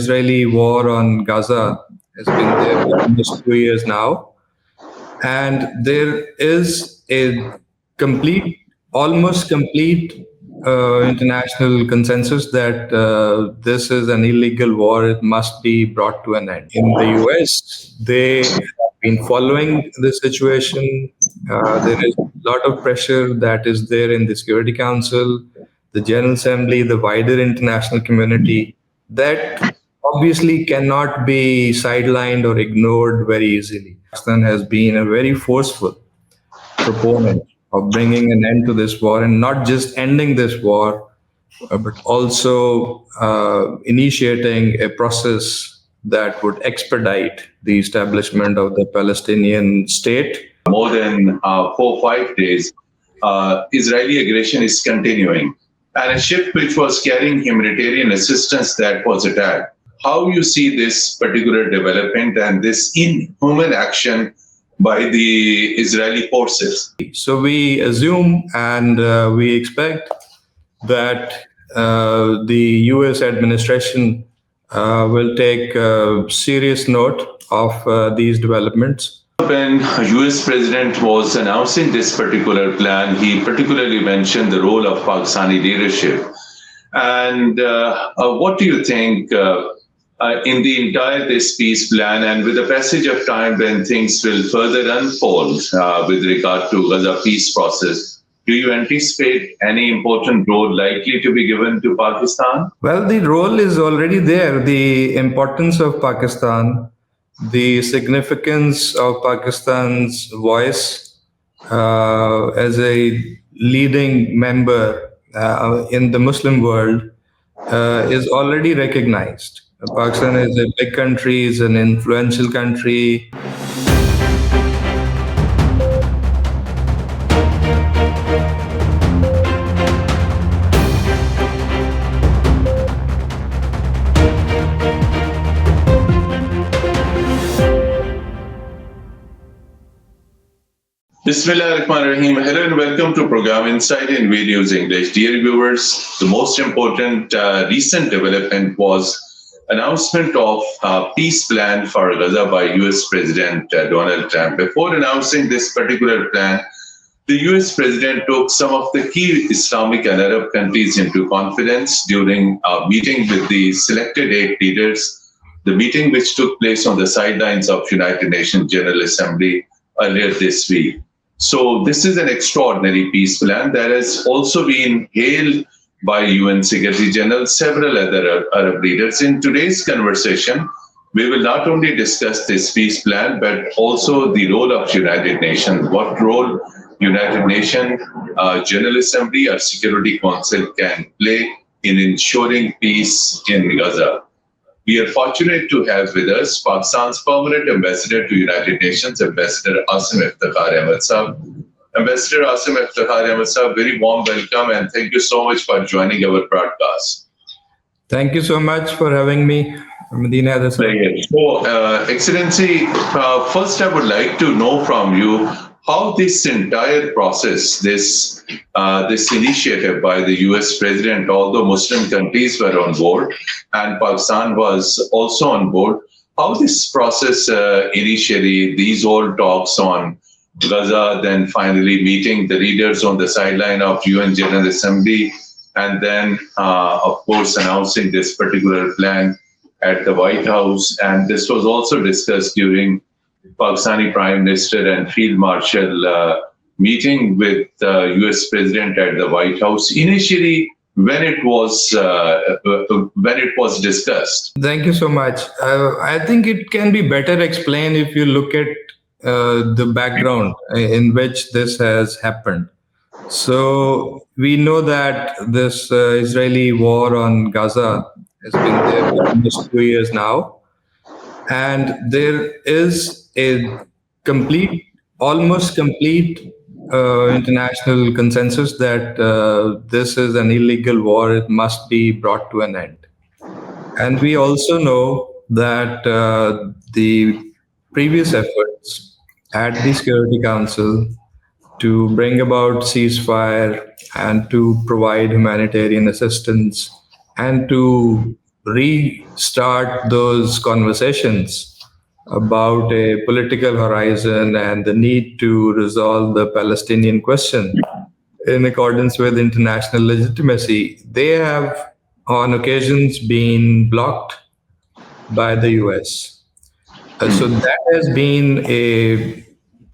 Israeli war on Gaza has been there for almost 2 years now. And there is a complete, almost complete international consensus that this is an illegal war. It must be brought to an end. In the US, they have been following the situation. There is a lot of pressure that is there in the Security Council, the General Assembly, the wider international community that obviously cannot be sidelined or ignored very easily. Pakistan has been a very forceful proponent of bringing an end to this war, and not just ending this war, but also initiating a process that would expedite the establishment of the Palestinian state. More than 4 or 5 days, Israeli aggression is continuing, and a ship which was carrying humanitarian assistance that was attacked. How you see this particular development and this inhuman action by the Israeli forces? So we assume and we expect that the US administration will take serious note of these developments. When US President was announcing this particular plan, he particularly mentioned the role of Pakistani leadership. And what do you think in the entire this peace plan, and with the passage of time when things will further unfold with regard to Gaza peace process, do you anticipate any important role likely to be given to Pakistan? Well, the role is already there. The importance of Pakistan, the significance of Pakistan's voice as a leading member in the Muslim world is already recognized. Pakistan is a big country, is an influential country. Bismillahirrahmanirrahim. Hello and welcome to program Insight in Videos English. Dear viewers, the most important recent development was announcement of peace plan for Gaza by US President Donald Trump. Before announcing this particular plan, the US President took some of the key Islamic and Arab countries into confidence during a meeting with the selected 8 leaders, the meeting which took place on the sidelines of United Nations General Assembly earlier this week. So this is an extraordinary peace plan that has also been hailed by UN Secretary General, several other Arab leaders. In today's conversation, we will not only discuss this peace plan, but also the role of United Nations, what role United Nations General Assembly or Security Council can play in ensuring peace in Gaza. We are fortunate to have with us Pakistan's permanent ambassador to United Nations, Ambassador Asim Iftikhar Ahmad Sahab. Ambassador Asim Iftikhar Ahmad Sahab, very warm welcome and thank you so much for joining our broadcast. Thank you so much for having me, Mateen. So, Excellency, first I would like to know from you how this entire process, this initiative by the US President, although Muslim countries were on board and Pakistan was also on board, how this process initially, these all talks on Gaza, then finally meeting the leaders on the sideline of UN General Assembly, and then, of course, announcing this particular plan at the White House. And this was also discussed during Pakistani Prime Minister and Field Marshal meeting with US President at the White House initially when it was discussed. Thank you so much. I think it can be better explained if you look at the background in which this has happened. So we know that this Israeli war on Gaza has been there for almost 2 years now, and there is a complete, almost complete international consensus that this is an illegal war. It must be brought to an end. And we also know that the previous efforts at the Security Council to bring about ceasefire and to provide humanitarian assistance and to restart those conversations about a political horizon and the need to resolve the Palestinian question in accordance with international legitimacy, they have on occasions been blocked by the US. So that has been a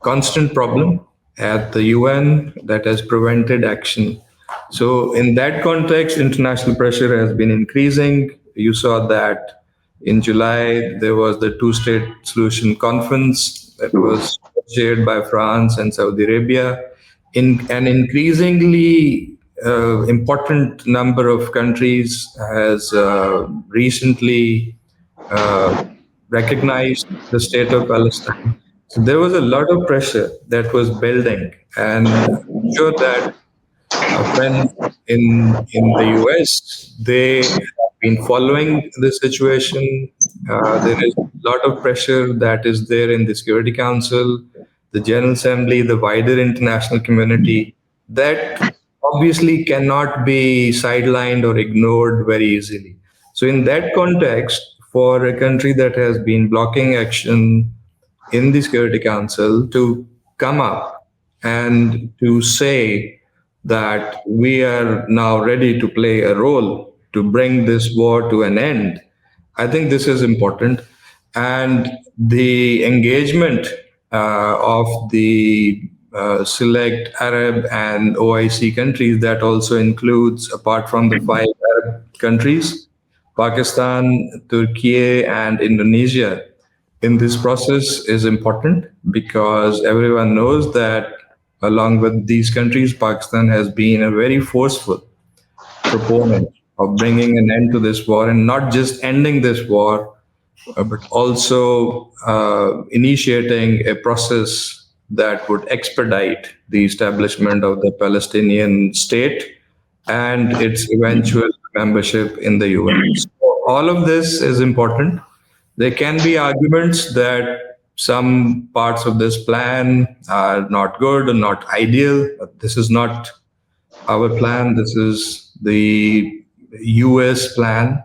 constant problem at the UN that has prevented action. So, in that context, international pressure has been increasing. You saw that in July, there was the two state solution conference that was chaired by France and Saudi Arabia. In an increasingly important number of countries has recently uh, recognized the state of Palestine. So there was a lot of pressure that was building, and I'm sure that friends in the US, they have been following the situation. There is a lot of pressure that is there in the Security Council, the General Assembly, the wider international community that obviously cannot be sidelined or ignored very easily. So, in that context, for a country that has been blocking action in the Security Council to come up and to say that we are now ready to play a role to bring this war to an end. I think this is important. And the engagement of the select Arab and OIC countries, that also includes, apart from the five Arab countries, Pakistan, Turkey, and Indonesia, in this process is important because everyone knows that along with these countries, Pakistan has been a very forceful proponent of bringing an end to this war and not just ending this war, but also initiating a process that would expedite the establishment of the Palestinian state and its eventual membership in the UN. So all of this is important. There can be arguments that some parts of this plan are not good or not ideal. But this is not our plan. This is the US plan.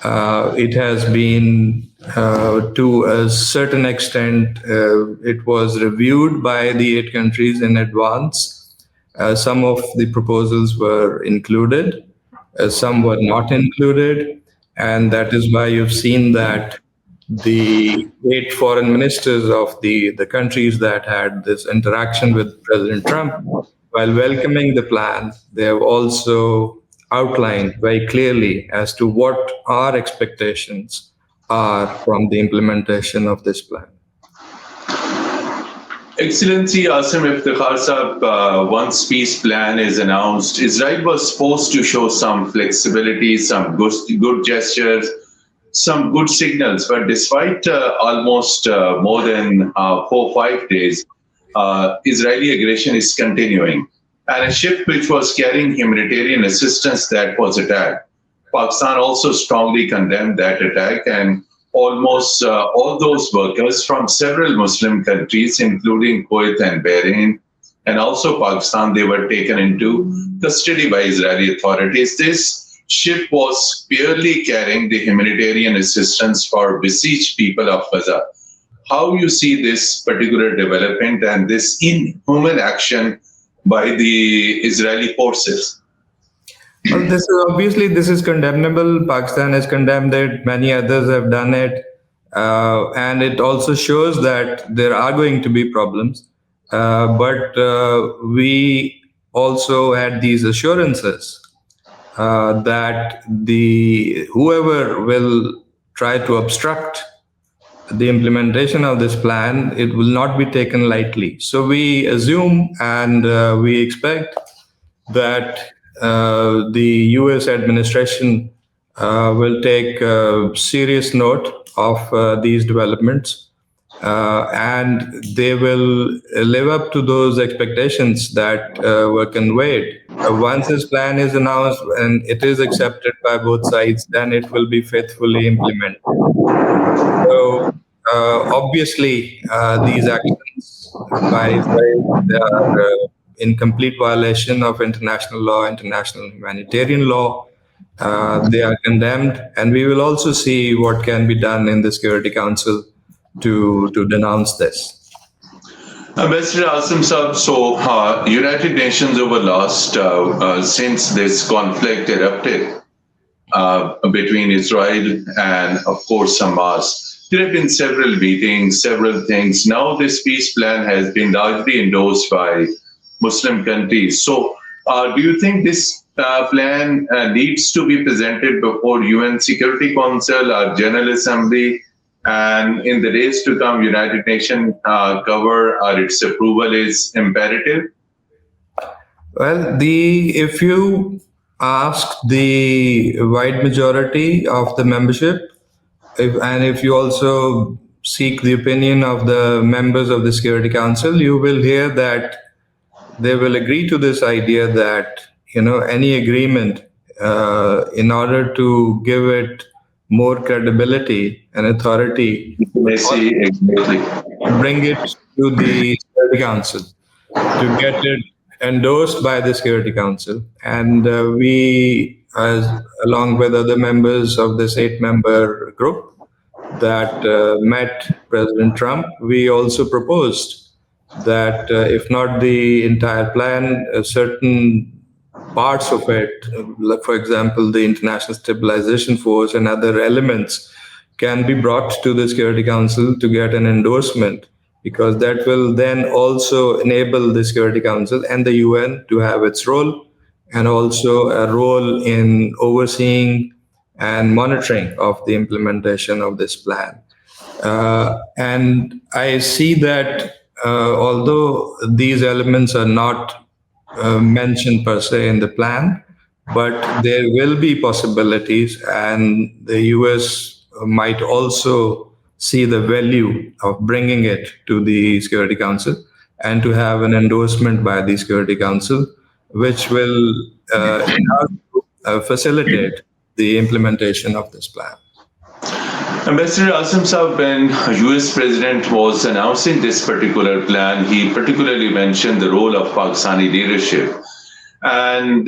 It has been, to a certain extent, it was reviewed by the eight countries in advance. Some of the proposals were included, some were not included. And that is why you've seen that the eight foreign ministers of the countries that had this interaction with President Trump, while welcoming the plan, they have also outlined very clearly as to what our expectations are from the implementation of this plan. Excellency Asim Iftikhar Sahab, once peace plan is announced, Israel was supposed to show some flexibility, some good gestures, some good signals. But despite almost more than 4 or 5 days, Israeli aggression is continuing. And a ship which was carrying humanitarian assistance that was attacked. Pakistan also strongly condemned that attack, and almost all those workers from several Muslim countries, including Kuwait and Bahrain, and also Pakistan, they were taken into custody by Israeli authorities. This ship was purely carrying the humanitarian assistance for besieged people of Gaza. How you see this particular development and this inhuman action by the Israeli forces? Well, this is condemnable. Pakistan has condemned it. Many others have done it, and it also shows that there are going to be problems. But we also had these assurances that the whoever will try to obstruct the implementation of this plan, it will not be taken lightly. So we assume and we expect that the US administration will take serious note of these developments and they will live up to those expectations that were conveyed. Once this plan is announced and it is accepted by both sides, then it will be faithfully implemented. So obviously, these actions by Israel, they are in complete violation of international law, international humanitarian law, They are condemned, and we will also see what can be done in the Security Council to denounce this. Ambassador Asim Saab, so United Nations over last, since this conflict erupted between Israel and, of course, Hamas, there have been several meetings, several things. Now this peace plan has been largely endorsed by Muslim countries. So do you think this plan needs to be presented before UN Security Council or General Assembly? And in the days to come, United Nations cover or its approval is imperative? Well, if you ask the wide majority of the membership, and if you also seek the opinion of the members of the Security Council, you will hear that they will agree to this idea that any agreement, in order to give it more credibility and authority, Legitimacy, exactly. bring it to the Security Council to get it endorsed by the Security Council. And we, along with other members of this 8-member group that met President Trump, we also proposed that if not the entire plan, certain parts of it, like for example, the International Stabilization Force and other elements, can be brought to the Security Council to get an endorsement, because that will then also enable the Security Council and the UN to have its role, and also a role in overseeing and monitoring of the implementation of this plan. And I see that although these elements are not mentioned per se in the plan, but there will be possibilities, and the US might also see the value of bringing it to the Security Council and to have an endorsement by the Security Council, which will facilitate the implementation of this plan. Ambassador Asim Saab, when US President was announcing this particular plan, he particularly mentioned the role of Pakistani leadership. And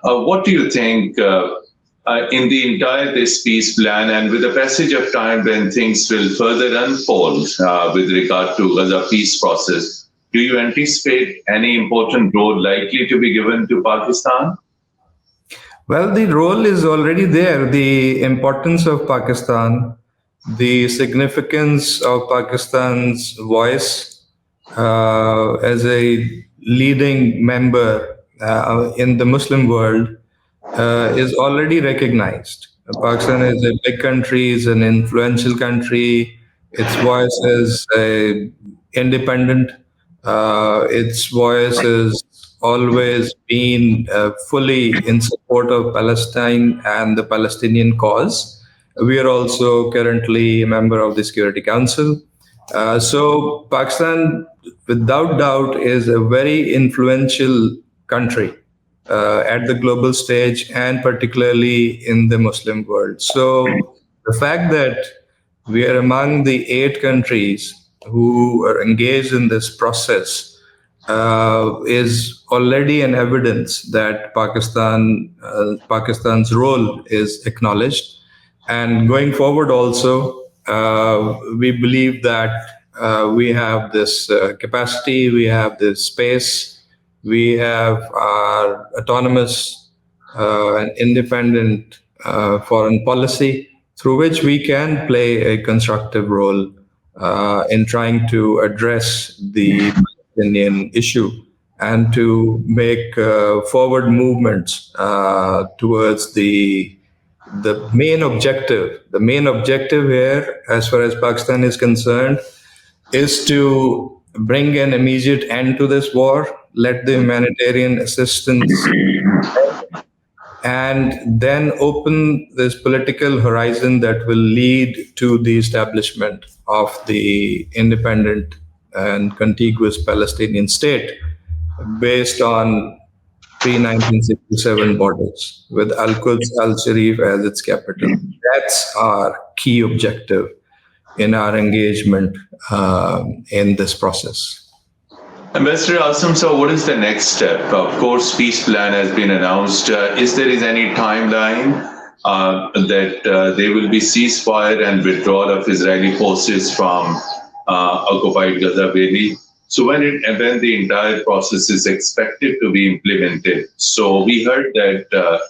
what do you think in the entire this peace plan, and with the passage of time when things will further unfold with regard to Gaza peace process, do you anticipate any important role likely to be given to Pakistan? Well, the role is already there. The importance of Pakistan, the significance of Pakistan's voice as a leading member in the Muslim world is already recognized. Pakistan is a big country, is an influential country. Its voice is independent. Its voice has always been fully in support of Palestine and the Palestinian cause. We are also currently a member of the Security Council. So Pakistan, without doubt, is a very influential country at the global stage, and particularly in the Muslim world. So the fact that we are among the 8 countries who are engaged in this process is already an evidence that Pakistan's role is acknowledged. And going forward also, we believe that we have this capacity, we have this space, we have our autonomous and independent foreign policy through which we can play a constructive role in trying to address the Palestinian issue and to make forward movements towards the main objective. The main objective here, as far as Pakistan is concerned, is to bring an immediate end to this war, let the humanitarian assistance, and then open this political horizon that will lead to the establishment of the independent and contiguous Palestinian state based on pre-1967 borders with Al-Quds Al-Sharif as its capital. That's our key objective in our engagement in this process. Ambassador Asim, so what is the next step? Of course, peace plan has been announced. Is there any timeline that there will be ceasefire and withdrawal of Israeli forces from occupied Gaza Valley? So when the entire process is expected to be implemented? So we heard that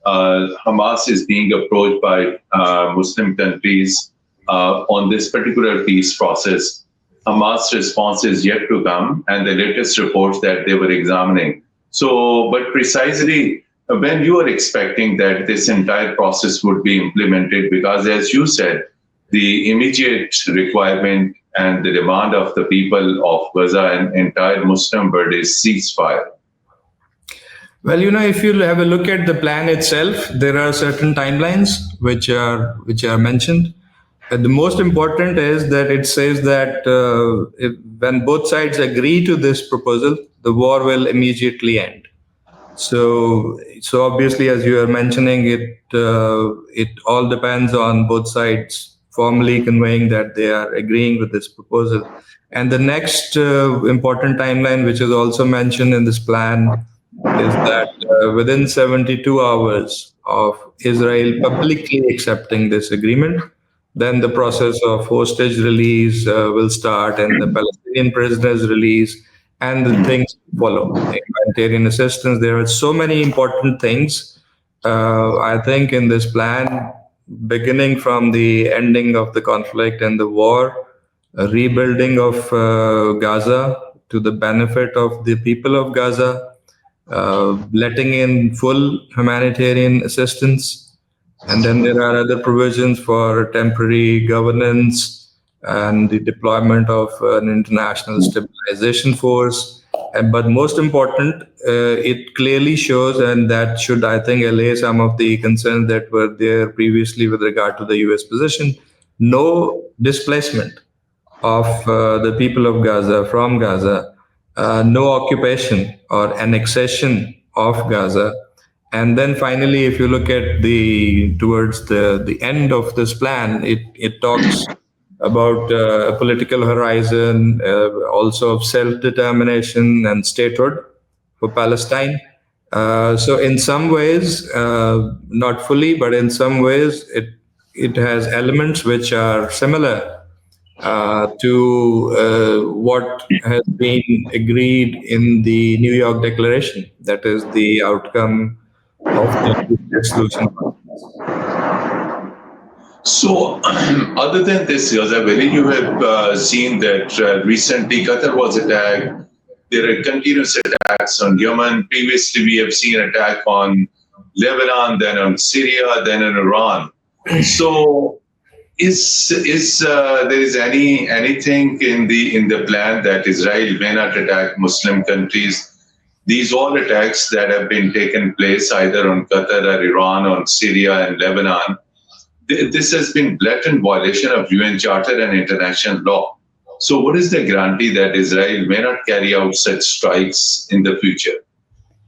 Hamas is being approached by Muslim countries on this particular peace process. Hamas response is yet to come, and the latest reports that they were examining. So, but precisely when you are expecting that this entire process would be implemented, because as you said, the immediate requirement and the demand of the people of Gaza and entire Muslim world is ceasefire. Well, if you have a look at the plan itself, there are certain timelines which are mentioned. The most important is that it says that when both sides agree to this proposal, the war will immediately end. So obviously, as you are mentioning, it all depends on both sides formally conveying that they are agreeing with this proposal. And the next important timeline, which is also mentioned in this plan, is that within 72 hours of Israel publicly accepting this agreement, then the process of hostage release will start and the Palestinian prisoners release and the things follow. Humanitarian assistance, there are so many important things. I think in this plan, beginning from the ending of the conflict and the war, a rebuilding of Gaza to the benefit of the people of Gaza, letting in full humanitarian assistance. And then there are other provisions for temporary governance and the deployment of an international stabilization force. But most important, it clearly shows, and that should, I think, allay some of the concerns that were there previously with regard to the US position, no displacement of the people of Gaza from Gaza, no occupation or annexation of Gaza. And then finally, if you look at towards the end of this plan, it talks about a political horizon, also of self-determination and statehood for Palestine. So in some ways, not fully, but in some ways, it has elements which are similar to what has been agreed in the New York Declaration. That is the outcome of the solution. So, other than this, Yazaveli, you have seen that recently Qatar was attacked. There are continuous attacks on Yemen. Previously, we have seen attack on Lebanon, then on Syria, then on Iran. So, is there is anything in the plan that Israel may not attack Muslim countries? These all attacks that have been taken place either on Qatar or Iran, on Syria and Lebanon, this has been blatant violation of UN Charter and international law. So what is the guarantee that Israel may not carry out such strikes in the future?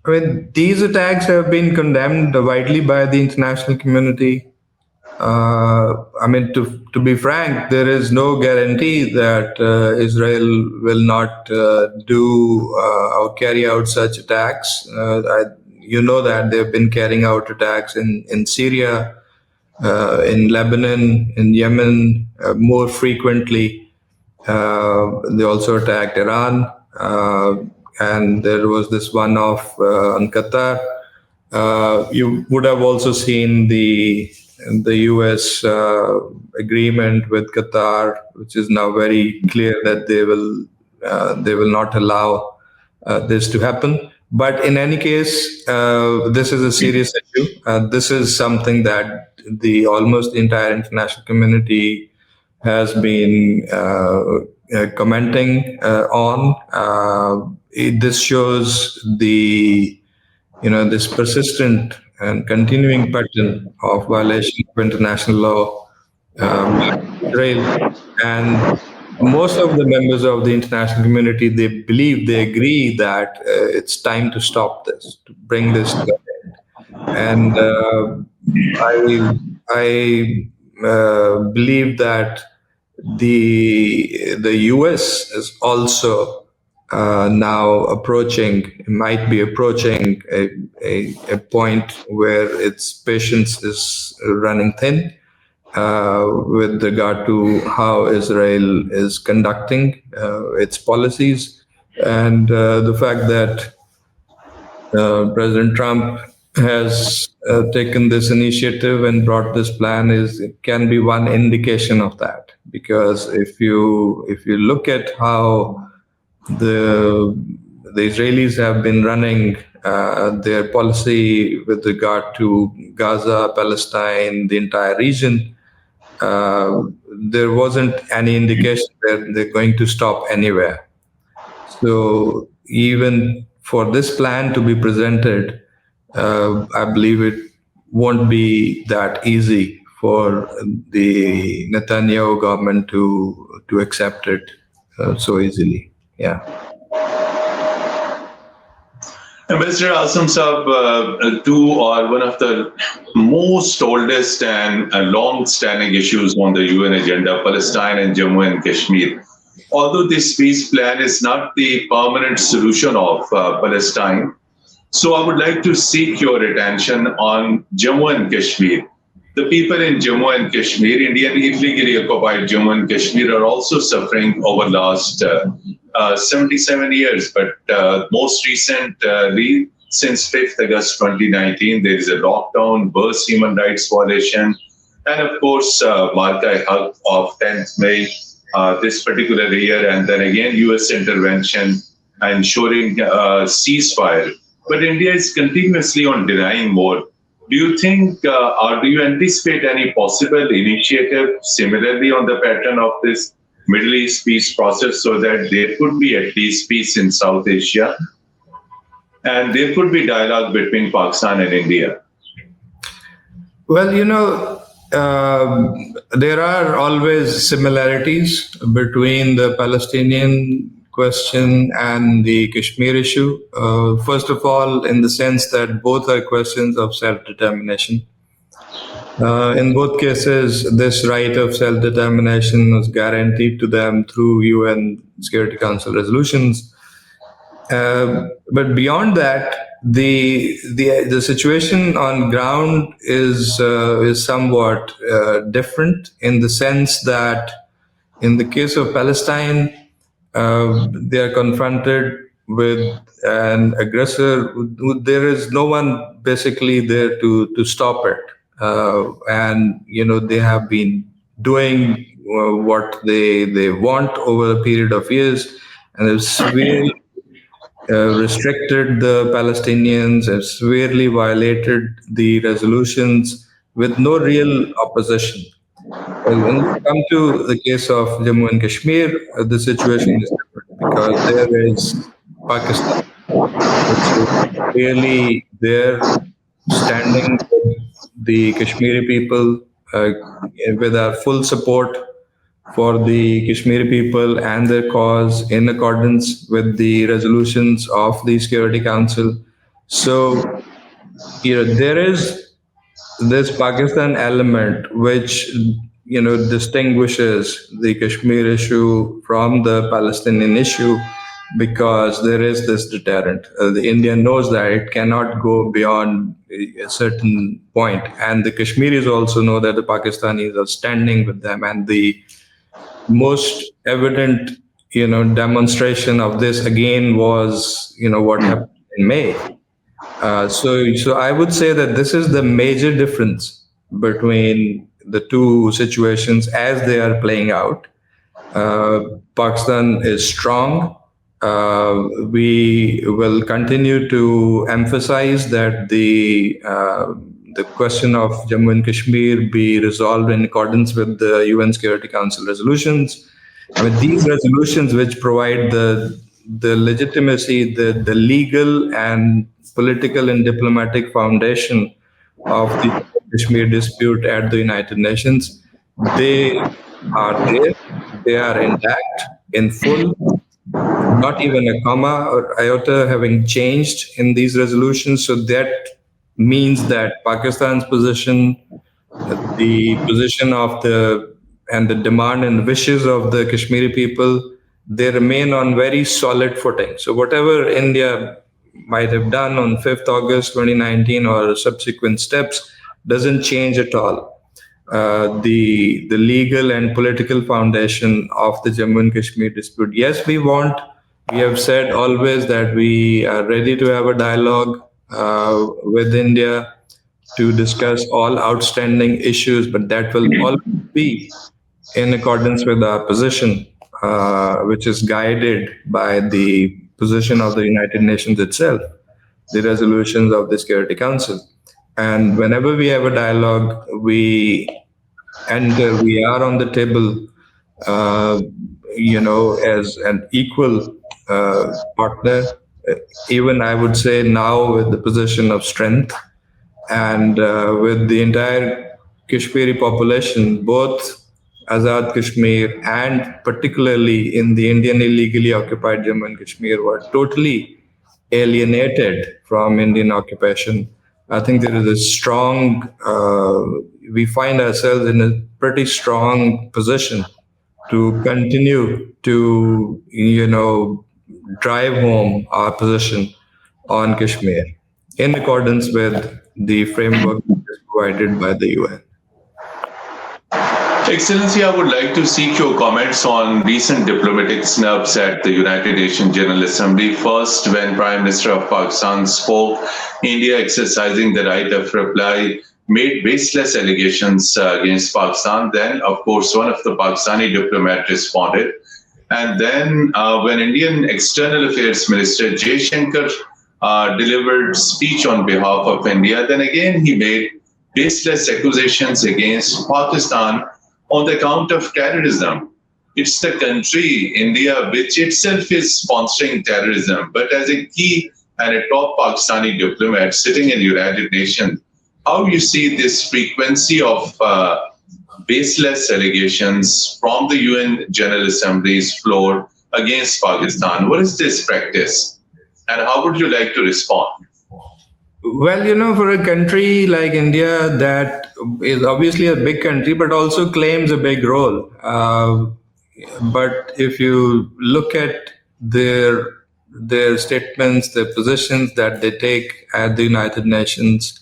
I mean, these attacks have been condemned widely by the international community. I mean, to be frank, there is no guarantee that Israel will not do or carry out such attacks. You know that they've been carrying out attacks in Syria, in Lebanon, in Yemen more frequently. They also attacked Iran, and there was this one off on Qatar. You would have also seen the U.S. Agreement with Qatar, which is now very clear that they will not allow this to happen. But in any case, this is a serious issue. This is something that the almost entire international community has been commenting on. This shows this persistent and continuing pattern of violation of international law by Israel. And most of the members of the international community, they agree that it's time to stop this, to bring this to an end. And I believe that the US is also now might be approaching a point where its patience is running thin with regard to how Israel is conducting its policies, and the fact that President Trump has taken this initiative and brought this plan can be one indication of that. Because if you look at how the the Israelis have been running their policy with regard to Gaza, Palestine, the entire region, there wasn't any indication that they're going to stop anywhere. So even for this plan to be presented, I believe it won't be that easy for the Netanyahu government to accept it so easily. Yeah. Mr. Asim Saab, two are one of the most oldest and long-standing issues on the UN agenda, Palestine and Jammu and Kashmir. Although this peace plan is not the permanent solution of Palestine, so I would like to seek your attention on Jammu and Kashmir. The people in Jammu and Kashmir, Indian illegally occupied Jammu and Kashmir, are also suffering over last 77 years. But most recently, since 5th August 2019, there is a lockdown, worse human rights violation, and of course, Markai Haq of 10th May this particular year, and then again US intervention ensuring ceasefire. But India is continuously on denying more. Do you think, or do you anticipate any possible initiative similarly on the pattern of this Middle East peace process, so that there could be at least peace in South Asia and there could be dialogue between Pakistan and India? Well, there are always similarities between the Palestinian question and the Kashmir issue. First of all, in the sense that both are questions of self-determination. In both cases, this right of self-determination was guaranteed to them through UN Security Council resolutions. But beyond that, the situation on ground is somewhat different, in the sense that in the case of Palestine, they are confronted with an aggressor. There is no one basically there to stop it, and they have been doing what they want over a period of years, and have severely restricted the Palestinians, have severely violated the resolutions with no real opposition. When you come to the case of Jammu and Kashmir, the situation is different, because there is Pakistan, which is really there standing with the Kashmiri people, with our full support for the Kashmiri people and their cause, in accordance with the resolutions of the Security Council. So, there is this Pakistan element which distinguishes the Kashmir issue from the Palestinian issue, because there is this deterrent. The India knows that it cannot go beyond a certain point, and the Kashmiris also know that the Pakistanis are standing with them. And the most evident demonstration of this again was what happened in May. So I would say that this is the major difference between the two situations as they are playing out. Pakistan is strong. We will continue to emphasize that the question of Jammu and Kashmir be resolved in accordance with the UN Security Council resolutions. I mean, these resolutions, which provide the legitimacy, the legal and political and diplomatic foundation of the Kashmir dispute at the United Nations, they are there. They are intact, in full. Not even a comma or iota having changed in these resolutions. So that means that Pakistan's position, the position of the demand and wishes of the Kashmiri people they remain on very solid footing. So whatever India might have done on 5th August 2019 or subsequent steps doesn't change at all the legal and political foundation of the Jammu and Kashmir dispute. Yes, we have said always that we are ready to have a dialogue with India to discuss all outstanding issues, but that will always be in accordance with our position, which is guided by the position of the United Nations itself, the resolutions of the Security Council. And whenever we have a dialogue, we are on the table, uh, as an equal partner. Even I would say now with the position of strength and with the entire Kashmiri population, both Azad Kashmir and particularly in the Indian illegally occupied Jammu and Kashmir were totally alienated from Indian occupation. I think there is a strong, we find ourselves in a pretty strong position to continue to, drive home our position on Kashmir in accordance with the framework provided by the UN. Excellency, I would like to seek your comments on recent diplomatic snubs at the United Nations General Assembly. First, when Prime Minister of Pakistan spoke, India, exercising the right of reply, made baseless allegations against Pakistan. Then, of course, one of the Pakistani diplomats responded. And then when Indian External Affairs Minister Jay Shankar delivered speech on behalf of India, then again he made baseless accusations against Pakistan on the account of terrorism. It's the country, India, which itself is sponsoring terrorism. But as a key and a top Pakistani diplomat sitting in the United Nations, how you see this frequency of baseless allegations from the UN General Assembly's floor against Pakistan? What is this practice? And how would you like to respond? Well, for a country like India that is obviously a big country, but also claims a big role. But if you look at their statements, their positions that they take at the United Nations,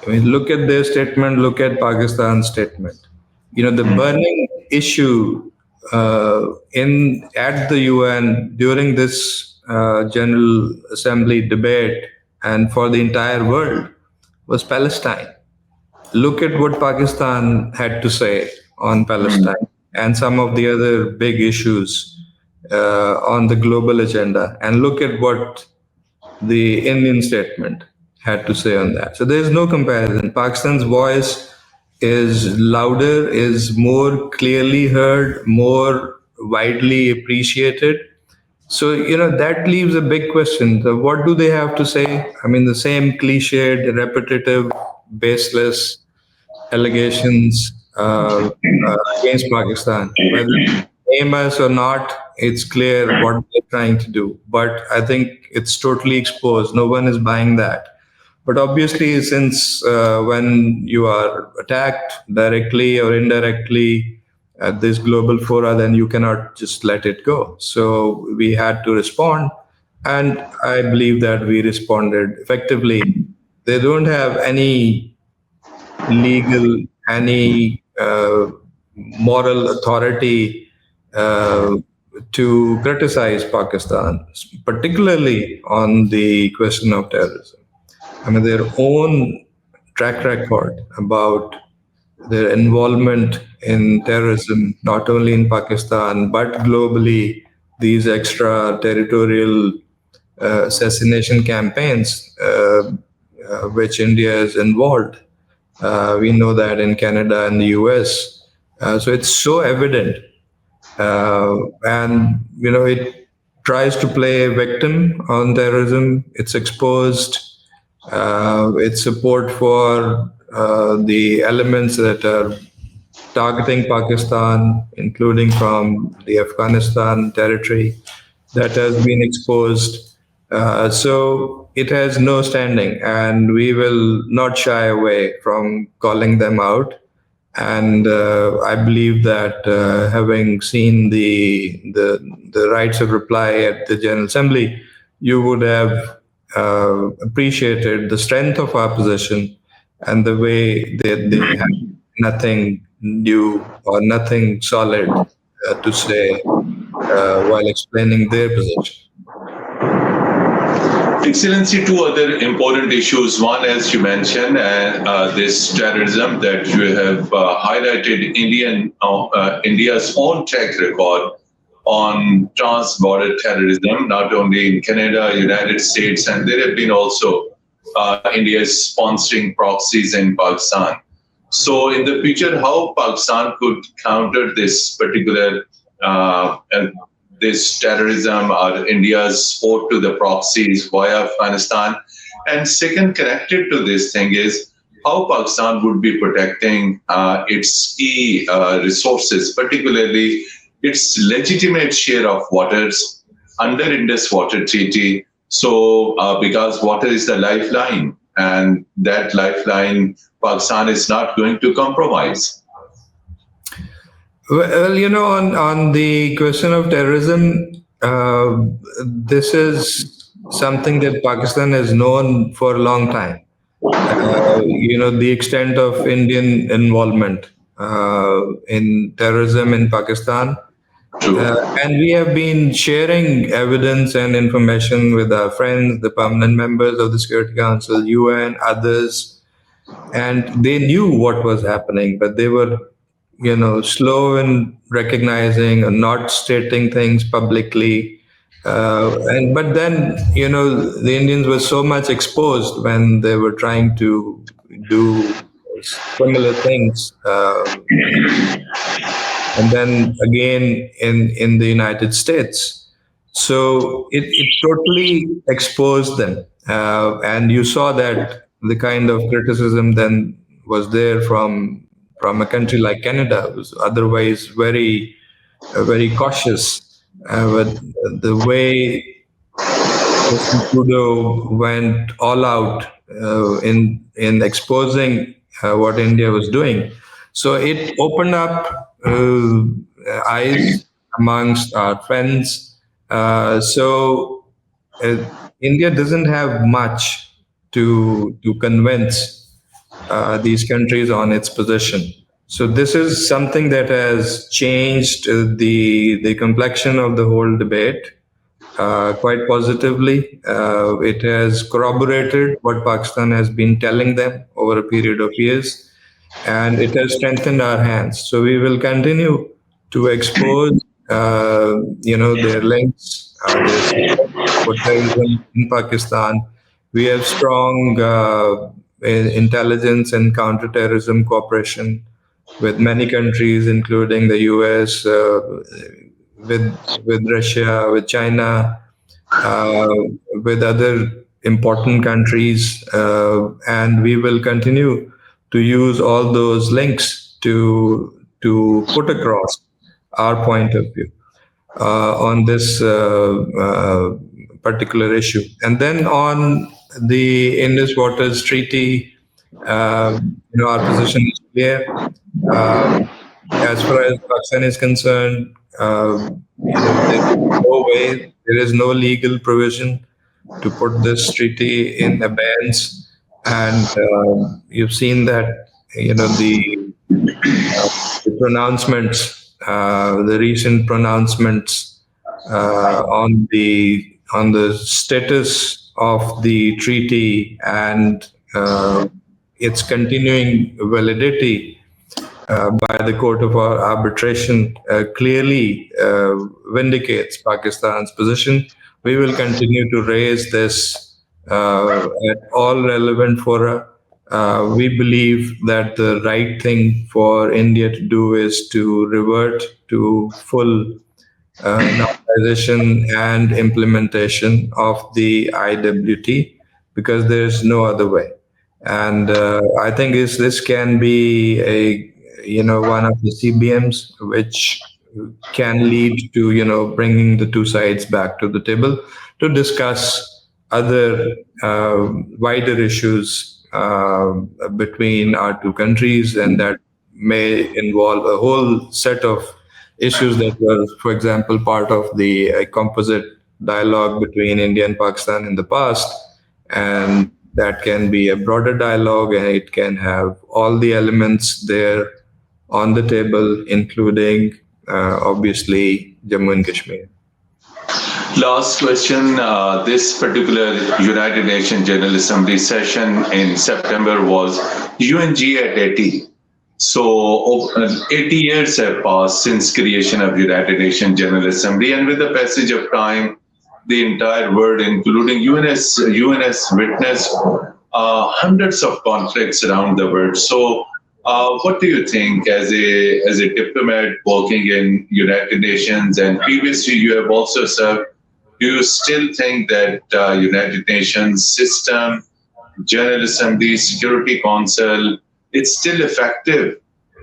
I mean, look at their statement, look at Pakistan's statement. The burning issue at the UN during this General Assembly debate and for the entire world was Palestine. Look at what Pakistan had to say on Palestine and some of the other big issues on the global agenda, and look at what the Indian statement had to say on that. So there's no comparison. Pakistan's voice is louder, is more clearly heard, more widely appreciated. So, that leaves a big question. So what do they have to say? I mean, the same cliched, repetitive, baseless allegations against Pakistan. Whether they name us or not, it's clear what they're trying to do. But I think it's totally exposed. No one is buying that. But obviously, since when you are attacked directly or indirectly at this global fora, then you cannot just let it go. So we had to respond. And I believe that we responded effectively. They don't have any legal, any moral authority to criticize Pakistan, particularly on the question of terrorism. I mean, their own track record about their involvement in terrorism, not only in Pakistan, but globally, these extraterritorial assassination campaigns, which India is involved. We know that in Canada and the US. So it's so evident. And, it tries to play victim on terrorism. It's exposed its support for the elements that are targeting Pakistan, including from the Afghanistan territory that has been exposed. So it has no standing, and we will not shy away from calling them out And I believe that having seen the rights of reply at the General Assembly, you would have appreciated the strength of our position and the way that they have nothing new or nothing solid to say while explaining their position. Excellency, two other important issues. One, as you mentioned, this terrorism that you have highlighted India's own track record on trans-border terrorism, not only in Canada, United States, and there have been also India's sponsoring proxies in Pakistan. So in the future, how Pakistan could counter this particular this terrorism or India's support to the proxies via Afghanistan? And second, connected to this thing is how Pakistan would be protecting its key resources, particularly its legitimate share of waters under Indus Water Treaty. So because water is the lifeline, and that lifeline Pakistan is not going to compromise. Well, on the question of terrorism, this is something that Pakistan has known for a long time. The extent of Indian involvement in terrorism in Pakistan. And we have been sharing evidence and information with our friends, the permanent members of the Security Council, UN, others, and they knew what was happening, but they were slow in recognizing and not stating things publicly. But then, the Indians were so much exposed when they were trying to do similar things. And then again in the United States. So it totally exposed them. And you saw that the kind of criticism then was there from a country like Canada, who's otherwise very cautious. But the way Trudeau went all out in exposing what India was doing, so it opened up eyes amongst our friends. So India doesn't have much to convince these countries on its position. So this is something that has changed the complexion of the whole debate quite positively. It has corroborated what Pakistan has been telling them over a period of years, and it has strengthened our hands. So we will continue to expose, their links, their support for terrorism in Pakistan. We have strong intelligence and counterterrorism cooperation with many countries, including the US, with Russia, with China, with other important countries, and we will continue to use all those links to put across our point of view on this particular issue. And then on the Indus Waters Treaty, our position is clear. As far as Pakistan is concerned, there is no legal provision to put this treaty in abeyance, and you've seen that the pronouncements, the recent pronouncements on the status of the treaty and its continuing validity by the Court of Arbitration clearly vindicates Pakistan's position. We will continue to raise this at all relevant fora. We believe that the right thing for India to do is to revert to full normalization and implementation of the IWT, because there's no other way. And I think this can be one of the CBMs which can lead to bringing the two sides back to the table to discuss other wider issues between our two countries, and that may involve a whole set of issues that were, for example, part of the composite dialogue between India and Pakistan in the past. And that can be a broader dialogue, and it can have all the elements there on the table, including obviously Jammu and Kashmir. Last question. This particular United Nations General Assembly session in September was UNG at 80. So 80 years have passed since creation of United Nations General Assembly, and with the passage of time, the entire world, including UNS witnessed hundreds of conflicts around the world. So, what do you think, as a diplomat working in United Nations, and previously you have also served? Do you still think that United Nations system, General Assembly, Security Council, it's still effective?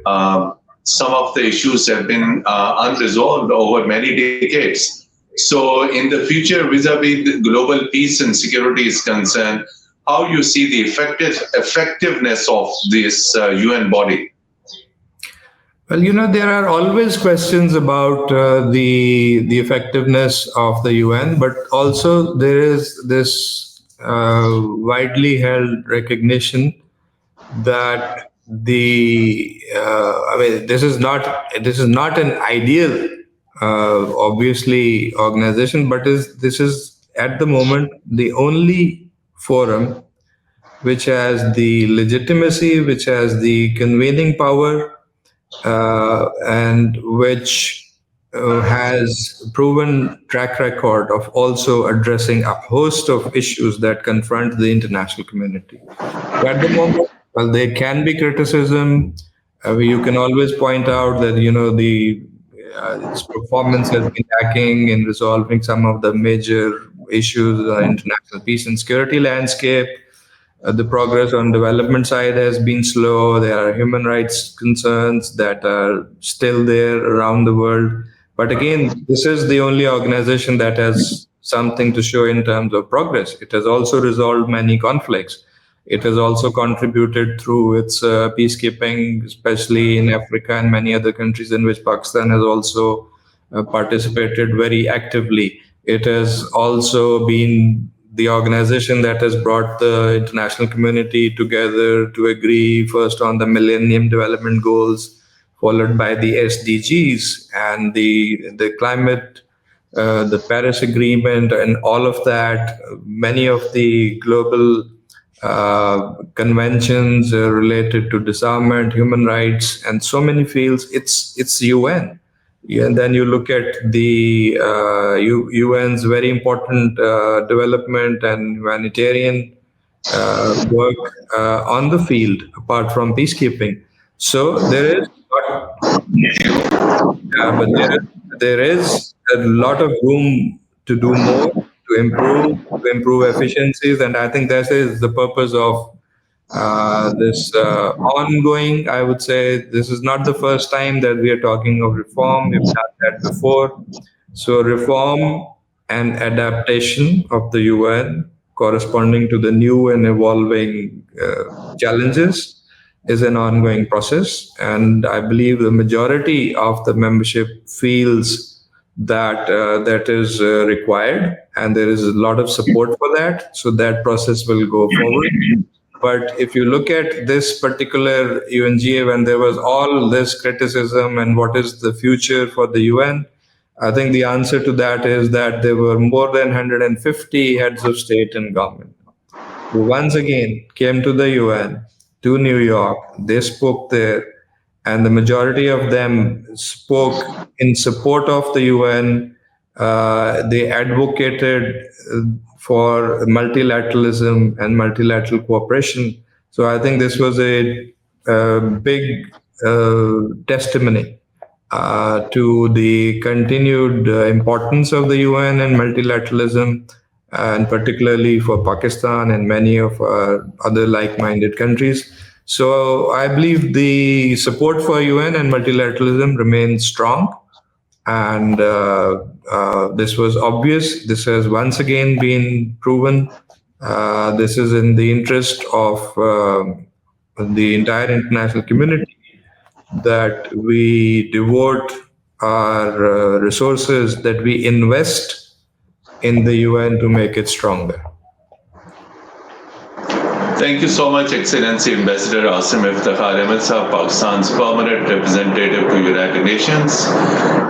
Some of the issues have been unresolved over many decades. So, in the future, vis-a-vis the global peace and security is concerned, how you see the effectiveness of this UN body? Well, there are always questions about the effectiveness of the UN, but also there is this widely held recognition that this is not an ideal, obviously, organization, but this is at the moment the only forum which has the legitimacy, which has the convening power, and which has proven track record of also addressing a host of issues that confront the international community. So at the moment, well, there can be criticism. You can always point out that its performance has been lacking in resolving some of the major issues on international peace and security landscape. The progress on development side has been slow. There are human rights concerns that are still there around the world. But again, this is the only organization that has something to show in terms of progress. It has also resolved many conflicts. It has also contributed through its peacekeeping, especially in Africa and many other countries in which Pakistan has also participated very actively. It has also been the organization that has brought the international community together to agree first on the Millennium Development Goals, followed by the SDGs and the climate, the Paris Agreement, and all of that. Many of the global conventions related to disarmament, human rights, and so many fields. It's UN. Yeah, and then you look at the UN's very important development and humanitarian work on the field, apart from peacekeeping. So there is, but there is a lot of room to do more, to improve efficiencies, and I think that is the purpose of this ongoing. I would say this is not the first time that we are talking of reform. We've done that before. So reform and adaptation of the UN corresponding to the new and evolving challenges is an ongoing process. And I believe the majority of the membership feels that that is required, and there is a lot of support for that. So that process will go forward. But if you look at this particular UNGA, when there was all this criticism and what is the future for the UN, I think the answer to that is that there were more than 150 heads of state and government who once again came to the UN, to New York. They spoke there, and the majority of them spoke in support of the UN. They advocated for multilateralism and multilateral cooperation. So I think this was a big testimony to the continued importance of the UN and multilateralism, and particularly for Pakistan and many of other like-minded countries. So I believe the support for UN and multilateralism remains strong. And this was obvious. This has once again been proven. This is in the interest of the entire international community, that we devote our resources, that we invest in the UN to make it stronger. Thank you so much, Excellency Ambassador Asim Iftikhar Ahmad, Pakistan's permanent representative to United Nations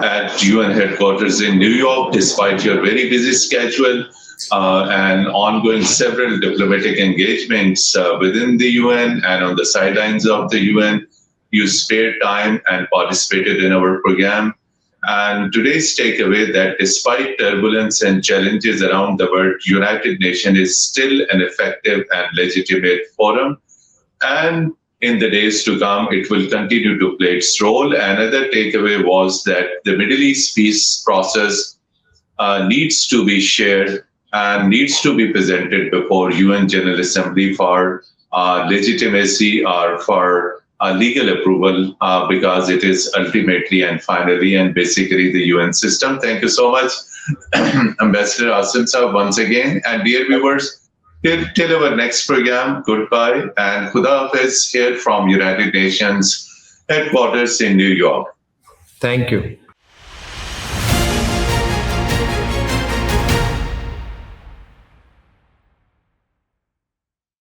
at UN headquarters in New York, despite your very busy schedule and ongoing several diplomatic engagements within the UN and on the sidelines of the UN. You spared time and participated in our program. And today's takeaway that despite turbulence and challenges around the world, United Nations is still an effective and legitimate forum. And in the days to come, it will continue to play its role. Another takeaway was that the Middle East peace process needs to be shared and needs to be presented before UN General Assembly for legitimacy or for legal approval because it is ultimately and finally and basically the UN system. Thank you so much, Ambassador Asim Saab, once again. And dear viewers, till our next program, goodbye and Khuda Hafiz here from United Nations headquarters in New York. Thank you.